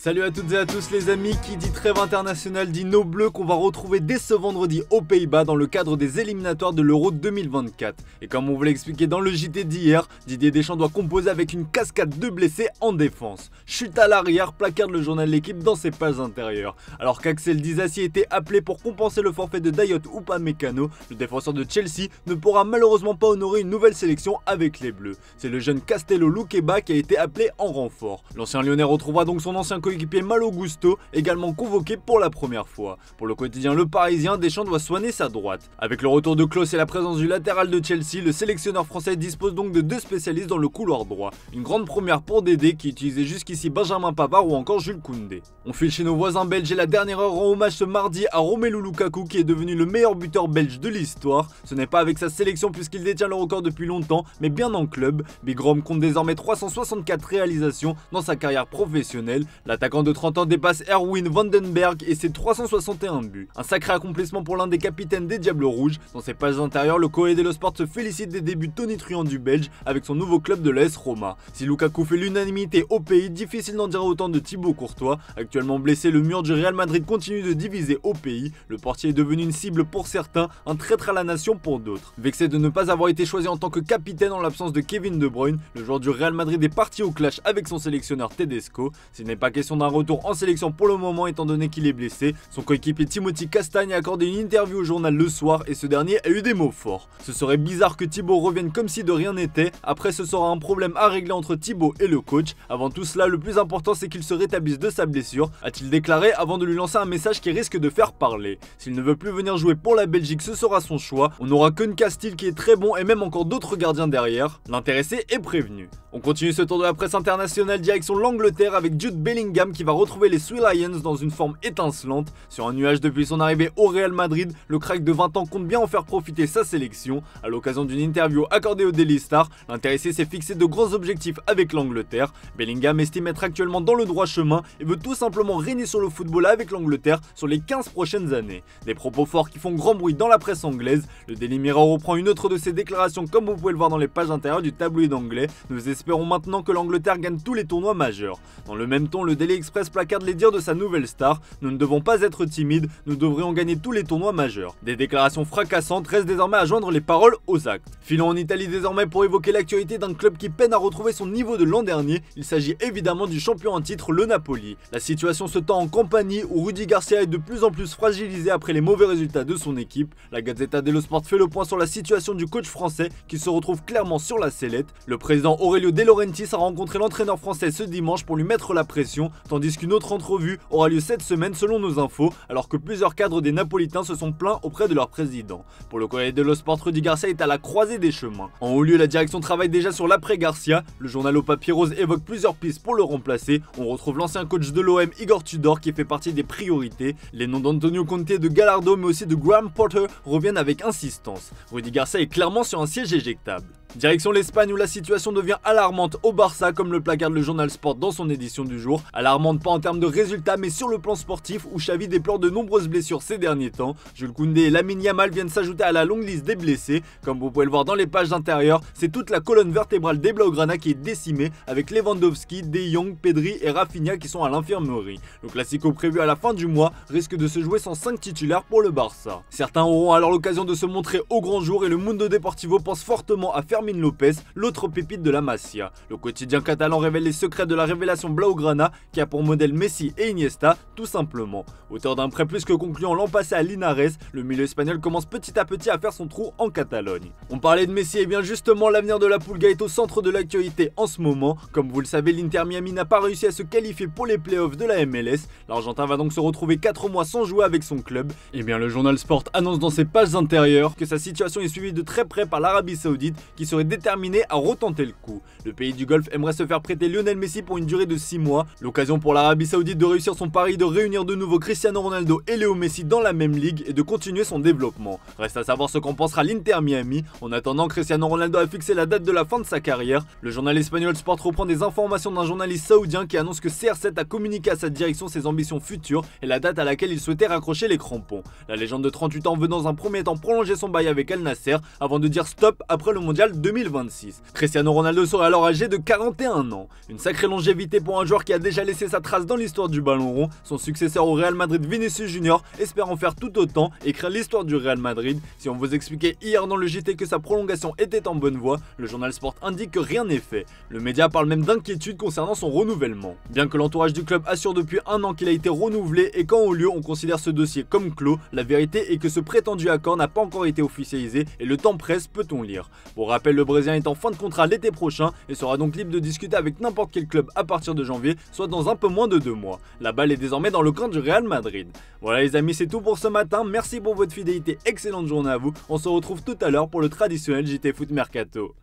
Salut à toutes et à tous les amis, qui dit trêve internationale dit nos bleus qu'on va retrouver dès ce vendredi aux Pays-Bas dans le cadre des éliminatoires de l'Euro 2024. Et comme on vous l'a expliqué dans le JT d'hier, Didier Deschamps doit composer avec une cascade de blessés en défense. Chute à l'arrière, placarde le journal de l'équipe dans ses pages intérieures. Alors qu'Axel Disasi était appelé pour compenser le forfait de Dayot Upamecano, le défenseur de Chelsea ne pourra malheureusement pas honorer une nouvelle sélection avec les bleus. C'est le jeune Castello Luqueba qui a été appelé en renfort. L'ancien lyonnais retrouvera donc son ancien coéquipier Malo Gusto, également convoqué pour la première fois. Pour le quotidien Le Parisien, Deschamps doit soigner sa droite. Avec le retour de Klose et la présence du latéral de Chelsea, le sélectionneur français dispose donc de deux spécialistes dans le couloir droit. Une grande première pour Dédé qui utilisait jusqu'ici Benjamin Pavard ou encore Jules Koundé. On file chez nos voisins belges et la dernière heure rend hommage ce mardi à Romelu Lukaku qui est devenu le meilleur buteur belge de l'histoire. Ce n'est pas avec sa sélection puisqu'il détient le record depuis longtemps, mais bien en club. Big Rom compte désormais 364 réalisations dans sa carrière professionnelle. L'attaquant de 30 ans dépasse Erwin Vandenberg et ses 361 buts. Un sacré accomplissement pour l'un des capitaines des Diables Rouges. Dans ses pages intérieures, le Corriere dello Sport se félicite des débuts tonitruants du Belge avec son nouveau club de l'AS Roma. Si Lukaku fait l'unanimité au pays, difficile d'en dire autant de Thibaut Courtois. Actuellement blessé, le mur du Real Madrid continue de diviser au pays. Le portier est devenu une cible pour certains, un traître à la nation pour d'autres. Vexé de ne pas avoir été choisi en tant que capitaine en l'absence de Kevin De Bruyne, le joueur du Real Madrid est parti au clash avec son sélectionneur Tedesco. S'il n'est pas question d'un retour en sélection pour le moment étant donné qu'il est blessé, son coéquipier Timothy Castagne a accordé une interview au journal Le Soir et ce dernier a eu des mots forts. Ce serait bizarre que Thibaut revienne comme si de rien n'était, après ce sera un problème à régler entre Thibaut et le coach. Avant tout cela, le plus important c'est qu'il se rétablisse de sa blessure, a-t-il déclaré avant de lui lancer un message qui risque de faire parler. S'il ne veut plus venir jouer pour la Belgique, ce sera son choix, on n'aura que Castil qui est très bon et même encore d'autres gardiens derrière. L'intéressé est prévenu. On continue ce tour de la presse internationale direction l'Angleterre avec Jude Bellingham qui va retrouver les Three Lions dans une forme étincelante. Sur un nuage depuis son arrivée au Real Madrid, le crack de 20 ans compte bien en faire profiter sa sélection. À l'occasion d'une interview accordée au Daily Star, l'intéressé s'est fixé de grands objectifs avec l'Angleterre. Bellingham estime être actuellement dans le droit chemin et veut tout simplement régner sur le football avec l'Angleterre sur les 15 prochaines années. Des propos forts qui font grand bruit dans la presse anglaise. Le Daily Mirror reprend une autre de ses déclarations comme vous pouvez le voir dans les pages intérieures du tabloïd anglais. Nous espérons maintenant que l'Angleterre gagne tous les tournois majeurs. Dans le même ton, le Daily Express placarde les dires de sa nouvelle star. Nous ne devons pas être timides, nous devrions gagner tous les tournois majeurs. Des déclarations fracassantes restent désormais à joindre les paroles aux actes. Filons en Italie désormais pour évoquer l'actualité d'un club qui peine à retrouver son niveau de l'an dernier. Il s'agit évidemment du champion en titre, le Napoli. La situation se tend en Campanie où Rudy Garcia est de plus en plus fragilisé après les mauvais résultats de son équipe. La Gazzetta dello Sport fait le point sur la situation du coach français qui se retrouve clairement sur la sellette. Le président Aurelio De Laurentiis a rencontré l'entraîneur français ce dimanche pour lui mettre la pression, tandis qu'une autre entrevue aura lieu cette semaine selon nos infos, alors que plusieurs cadres des Napolitains se sont plaints auprès de leur président. Pour le Corriere dello Sport, Rudy Garcia est à la croisée des chemins. En haut lieu, la direction travaille déjà sur l'après Garcia. Le journal au papier rose évoque plusieurs pistes pour le remplacer. On retrouve l'ancien coach de l'OM Igor Tudor qui fait partie des priorités. Les noms d'Antonio Conte, de Gallardo mais aussi de Graham Potter reviennent avec insistance. Rudy Garcia est clairement sur un siège éjectable. Direction l'Espagne où la situation devient alarmante au Barça comme le placarde le journal Sport dans son édition du jour. Alarmante pas en termes de résultats mais sur le plan sportif où Xavi déplore de nombreuses blessures ces derniers temps. Jules Koundé et Lamine Yamal viennent s'ajouter à la longue liste des blessés. Comme vous pouvez le voir dans les pages intérieures, c'est toute la colonne vertébrale des Blaugrana qui est décimée avec Lewandowski, De Jong, Pedri et Rafinha qui sont à l'infirmerie. Le classico prévu à la fin du mois risque de se jouer sans 5 titulaires pour le Barça. Certains auront alors l'occasion de se montrer au grand jour et le Mundo Deportivo pense fortement à Fermin Lopez, l'autre pépite de la Masia. Le quotidien catalan révèle les secrets de la révélation Blaugrana qui a pour modèle Messi et Iniesta, tout simplement. Auteur d'un prêt plus que concluant l'an passé à Linares, le milieu espagnol commence petit à petit à faire son trou en Catalogne. On parlait de Messi et bien justement l'avenir de la Pulga est au centre de l'actualité en ce moment. Comme vous le savez, l'Inter Miami n'a pas réussi à se qualifier pour les playoffs de la MLS. L'Argentin va donc se retrouver 4 mois sans jouer avec son club. Et bien le journal Sport annonce dans ses pages intérieures que sa situation est suivie de très près par l'Arabie Saoudite qui serait déterminé à retenter le coup. Le pays du Golfe aimerait se faire prêter Lionel Messi pour une durée de 6 mois. L'occasion pour l'Arabie Saoudite de réussir son pari de réunir de nouveau Cristiano Ronaldo et Léo Messi dans la même ligue et de continuer son développement. Reste à savoir ce qu'en pensera l'Inter Miami. En attendant, Cristiano Ronaldo a fixé la date de la fin de sa carrière. Le journal espagnol Sport reprend des informations d'un journaliste saoudien qui annonce que CR7 a communiqué à sa direction ses ambitions futures et la date à laquelle il souhaitait raccrocher les crampons. La légende de 38 ans veut dans un premier temps prolonger son bail avec Al Nasser avant de dire stop après le mondial 2026. Cristiano Ronaldo serait alors âgé de 41 ans. Une sacrée longévité pour un joueur qui a déjà laissé sa trace dans l'histoire du ballon rond. Son successeur au Real Madrid, Vinicius Junior, espère en faire tout autant, écrire l'histoire du Real Madrid. Si on vous expliquait hier dans le JT que sa prolongation était en bonne voie, le journal Sport indique que rien n'est fait. Le média parle même d'inquiétude concernant son renouvellement. Bien que l'entourage du club assure depuis un an qu'il a été renouvelé et qu'en haut lieu on considère ce dossier comme clos, la vérité est que ce prétendu accord n'a pas encore été officialisé et le temps presse, peut-on lire. Pour rappel, le Brésilien est en fin de contrat l'été prochain et sera donc libre de discuter avec n'importe quel club à partir de janvier, soit dans un peu moins de 2 mois. La balle est désormais dans le camp du Real Madrid. Voilà les amis, c'est tout pour ce matin, merci pour votre fidélité, excellente journée à vous, on se retrouve tout à l'heure pour le traditionnel JT Foot Mercato.